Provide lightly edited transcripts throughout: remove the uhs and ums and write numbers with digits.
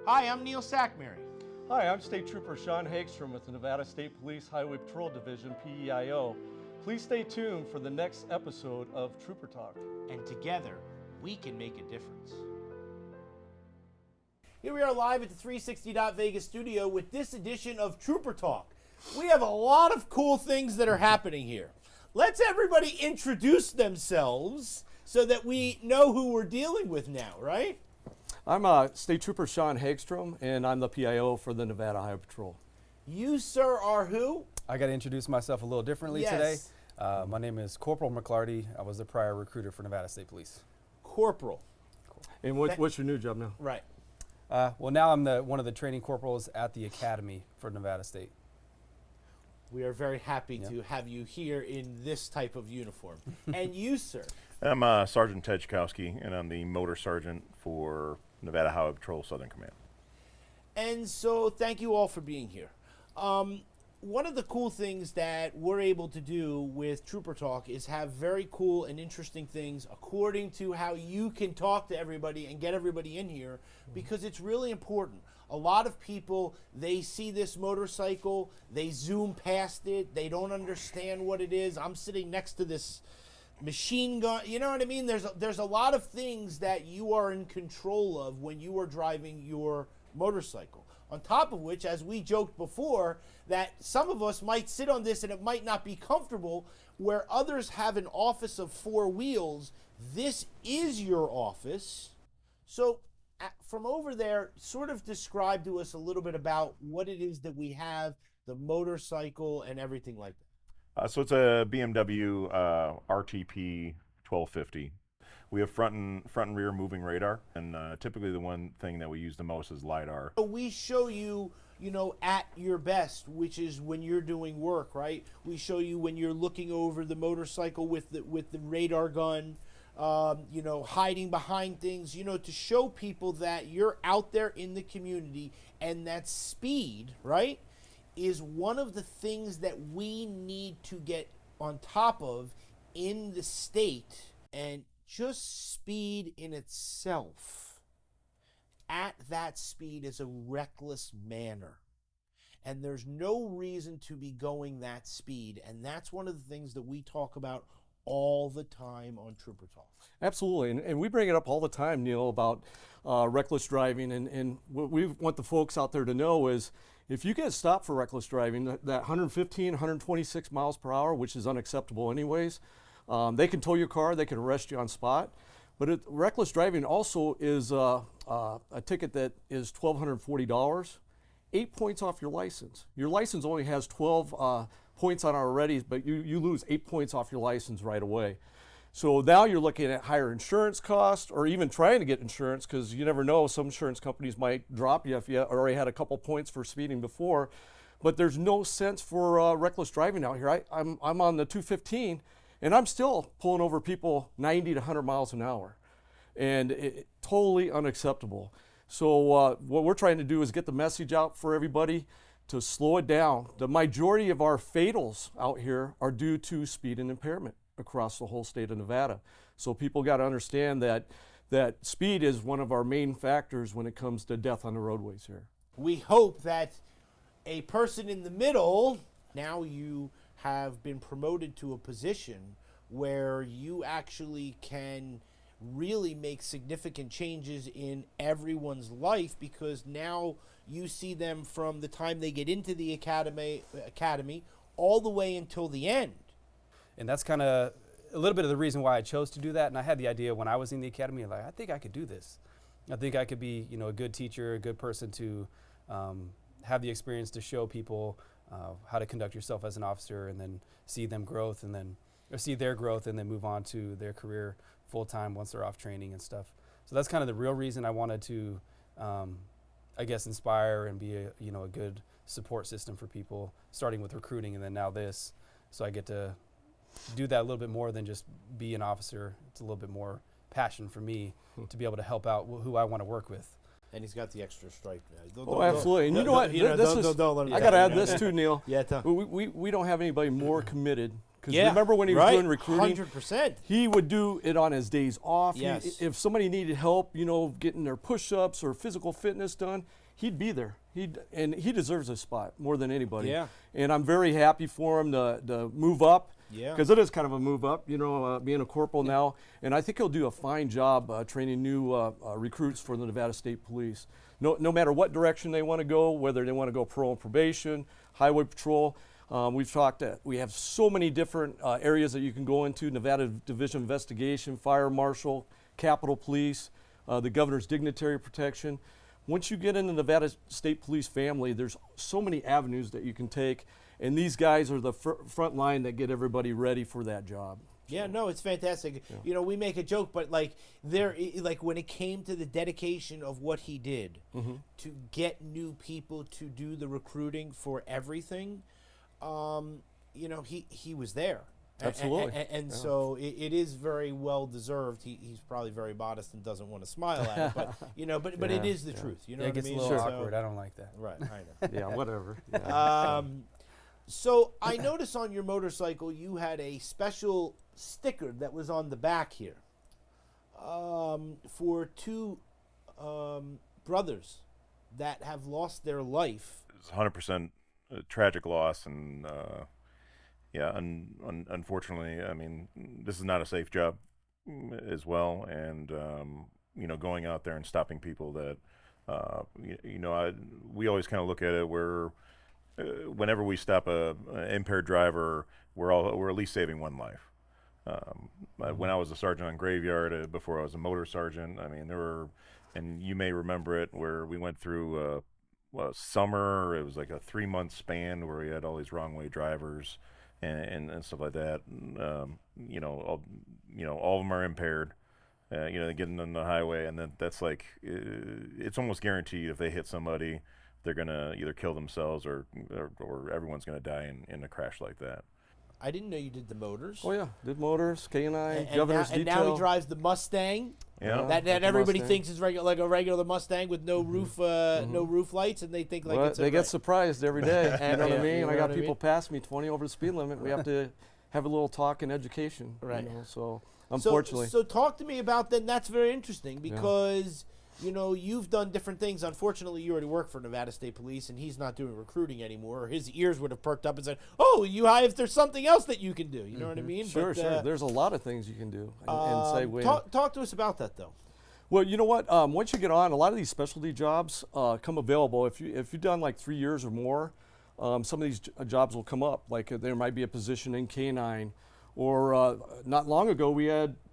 Hi, I'm Neil Sackmary. Hi, I'm State Trooper Sean Hagstrom with the Nevada State Police Highway Patrol Division, PEIO. Please stay tuned for the next episode of Trooper Talk. And together, we can make a difference. Here we are live at the 360 Vegas studio with this edition of Trooper Talk. We have a lot of cool things that are happening here. Let's everybody introduce themselves so that we know who we're dealing with now, right? I'm State Trooper Sean Hagstrom, and I'm the PIO for the Nevada Highway Patrol. You, sir, are who? I got to introduce myself a little differently today. My name is Corporal McClarty. I was the prior recruiter for Nevada State Police. Corporal. And what's your new job now? Right. Well, now I'm one of the training corporals at the Academy for Nevada State. We are very happy to have you here in this type of uniform. And you, sir? I'm Sergeant Ted Chkowski, and I'm the motor sergeant for Nevada Highway Patrol Southern Command. And so thank you all for being here. One of the cool things that we're able to do with Trooper Talk is have very cool and interesting things according to how you can talk to everybody and get everybody in here, because it's really important. A lot of people, they see this motorcycle, they zoom past it, they don't understand what it is. I'm sitting next to this machine gun, you know what I mean? There's a lot of things that you are in control of when you are driving your motorcycle. On top of which, as we joked before, that some of us might sit on this and it might not be comfortable, where others have an office of four wheels. This is your office. So from over there, sort of describe to us a little bit about what it is that we have, the motorcycle and everything like that. So it's a BMW RTP 1250. We have front and rear moving radar, and typically the one thing that we use the most is LiDAR. We show you, at your best, which is when you're doing work, right? We show you when you're looking over the motorcycle with the radar gun, hiding behind things, to show people that you're out there in the community, and that speed, right, is one of the things that we need to get on top of in the state. And just speed in itself, at that speed, is a reckless manner. And there's no reason to be going that speed. And that's one of the things that we talk about all the time on Trooper Talk. Absolutely, and we bring it up all the time, Neil, about reckless driving. And what we want the folks out there to know is, if you get stopped for reckless driving, that 115, 126 miles per hour, which is unacceptable anyways, they can tow your car, they can arrest you on spot. But reckless driving also is a ticket that is $1,240, 8 points off your license. Your license only has 12 points on it already, but you lose 8 points off your license right away. So now you're looking at higher insurance costs, or even trying to get insurance, because you never know, some insurance companies might drop you if you already had a couple points for speeding before. But there's no sense for reckless driving out here. I'm on the 215, and I'm still pulling over people 90 to 100 miles an hour, and totally unacceptable. So what we're trying to do is get the message out for everybody to slow it down. The majority of our fatals out here are due to speed and impairment across the whole state of Nevada. So people got to understand that speed is one of our main factors when it comes to death on the roadways here. We hope that a person in the middle, now you have been promoted to a position where you actually can really make significant changes in everyone's life, because now you see them from the time they get into the academy all the way until the end. And that's kind of a little bit of the reason why I chose to do that. And I had the idea when I was in the academy, like, I think I could do this. I think I could be, a good teacher, a good person to have the experience to show people how to conduct yourself as an officer, and then see them growth, and then see their growth, and then move on to their career full time once they're off training and stuff. So that's kind of the real reason I wanted to, inspire and be a good support system for people, starting with recruiting and then now this. So I get to do that a little bit more than just be an officer. It's a little bit more passion for me to be able to help out who I want to work with. And he's got the extra stripe now. Oh, absolutely. And you know what? I got to add this too, Neil. Yeah, we don't have anybody more committed Because remember when he was doing recruiting? 100%. He would do it on his days off. Yes. If somebody needed help, getting their push-ups or physical fitness done, he'd be there. And he deserves a spot more than anybody. Yeah. And I'm very happy for him to move up. Yeah. Because it is kind of a move up, being a corporal now. And I think he'll do a fine job training new recruits for the Nevada State Police. No matter what direction they want to go, whether they want to go parole and probation, highway patrol. We've talked that we have so many different areas that you can go into: Nevada Division of Investigation, Fire Marshal, Capitol Police, the Governor's Dignitary Protection. Once you get in the Nevada State Police family, there's so many avenues that you can take, and these guys are the front line that get everybody ready for that job. Yeah, no, it's fantastic. Yeah. We make a joke, but like when it came to the dedication of what he did to get new people to do the recruiting for everything, he was there. Absolutely. And so it is very well deserved. He's probably very modest and doesn't want to smile at it, but it is the truth. You know it what gets I mean? a little So- awkward. I don't like that. Right, I know. Yeah, whatever. Yeah. So I noticed on your motorcycle you had a special sticker that was on the back here for two brothers that have lost their life. It's 100% a tragic loss, and unfortunately, I mean, this is not a safe job as well, and going out there and stopping people that we always kind of look at it where whenever we stop an impaired driver, we're at least saving one life. When I was a sergeant on Graveyard, before I was a motor sergeant, I mean, there were, and you may remember it, where we went through summer. It was like a 3-month span where we had all these wrong way drivers and stuff like that. All of them are impaired. They get on the highway, and then that's like it's almost guaranteed if they hit somebody, they're gonna either kill themselves or everyone's gonna die in a crash like that. I didn't know you did the motors. Oh yeah, did motors, K&I, And Governor's now, and Detail. now he drives the Mustang. Yeah. That the everybody Mustang. thinks is like a regular Mustang with no roof, no roof lights, and they think like Well, it's. they get surprised every day. You know what Yeah, I mean? you know I got what I people mean? pass me 20 over the speed limit. We have to have a little talk and education. Right. So unfortunately. So talk to me about that. That's very interesting because you've done different things. Unfortunately, you already work for Nevada State Police, and he's not doing recruiting anymore. Or his ears would have perked up and said, "Oh, if there's something else that you can do." You know what I mean? Sure. There's a lot of things you can do and say when. Talk to us about that, though. Well, you know what? Once you get on, a lot of these specialty jobs come available. If you've done like 3 years or more, some of these jobs will come up. Like there might be a position in K9, or not long ago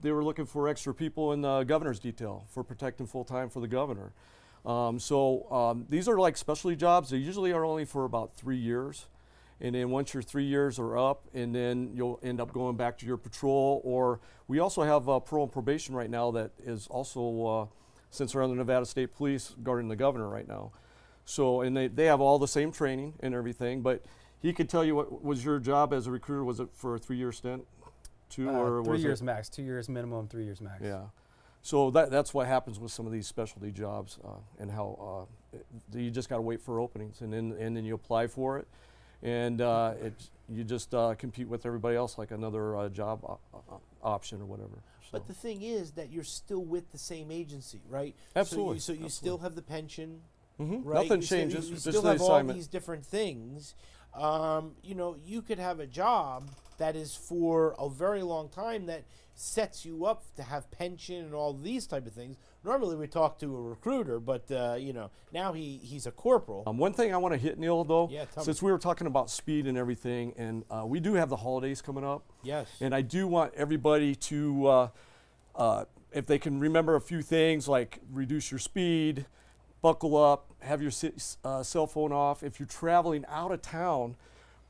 they were looking for extra people in the governor's detail for protecting full time for the governor. These are like specialty jobs. They usually are only for about 3 years. And then once your 3 years are up, and then you'll end up going back to your patrol. Or we also have parole and probation right now that is also, since we're on the Nevada State Police, guarding the governor right now. So, and they have all the same training and everything, but he could tell you what was your job as a recruiter. Was it for a 3-year stint? 3 was years it? max, 2 years minimum, 3 years max. Yeah. So that's what happens with some of these specialty jobs, and how you just got to wait for openings, and then you apply for it. And you just compete with everybody else like another job option or whatever. So. But the thing is that you're still with the same agency, right? Absolutely. So you still have the pension, Mhm. right? Nothing You still- changes. You just still the have all assignment. these different things. You could have a job that is for a very long time that sets you up to have pension and all these type of things. Normally we talk to a recruiter, but now he's a corporal. One thing I want to hit, Neil, though, Yeah, tell me. since we were talking about speed and everything, and we do have the holidays coming up, Yes. and I do want everybody to, if they can remember a few things like reduce your speed, buckle up, have your cell phone off. If you're traveling out of town,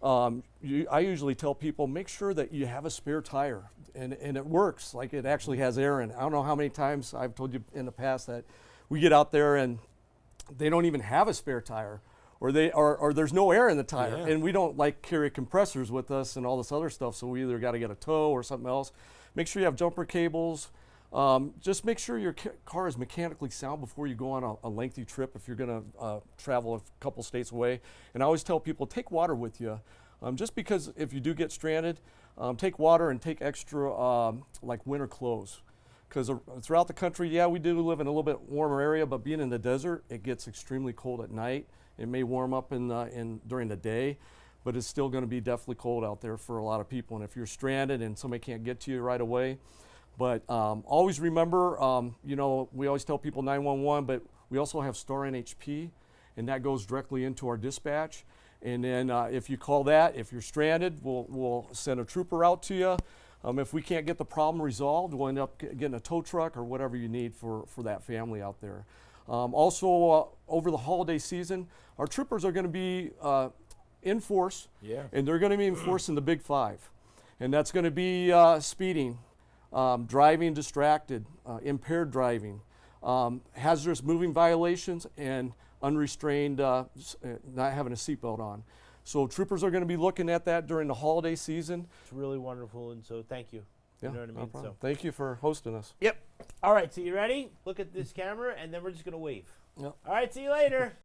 I usually tell people make sure that you have a spare tire, and it works. Like it actually has air in it. I don't know how many times I've told you in the past that we get out there and they don't even have a spare tire, or there's no air in the tire, Yeah. and we don't like carry compressors with us and all this other stuff. So we either got to get a tow or something else. Make sure you have jumper cables. Just make sure your car is mechanically sound before you go on a lengthy trip if you're going to travel a couple states away. And I always tell people, take water with you. Just because if you do get stranded, take water and take extra like winter clothes. Because throughout the country, yeah, we do live in a little bit warmer area, but being in the desert, it gets extremely cold at night. It may warm up during the day, but it's still going to be definitely cold out there for a lot of people. And if you're stranded and somebody can't get to you right away, but always remember, you know, we always tell people 911, but we also have Star NHP, and that goes directly into our dispatch. And then if you call that, if you're stranded, we'll send a trooper out to you. If we can't get the problem resolved, we'll end up getting a tow truck or whatever you need for that family out there. Also, over the holiday season, our troopers are going to be in force, and they're going to be enforcing the Big Five. And that's going to be speeding, driving distracted, impaired driving, hazardous moving violations, and unrestrained not having a seatbelt on. So troopers are going to be looking at that during the holiday season. It's really wonderful, and so thank you. Yeah, You know what I no mean? problem. So. Thank you for hosting us. Yep. All right, so you ready? Look at this camera, and then we're just going to wave. Yep. All right, see you later.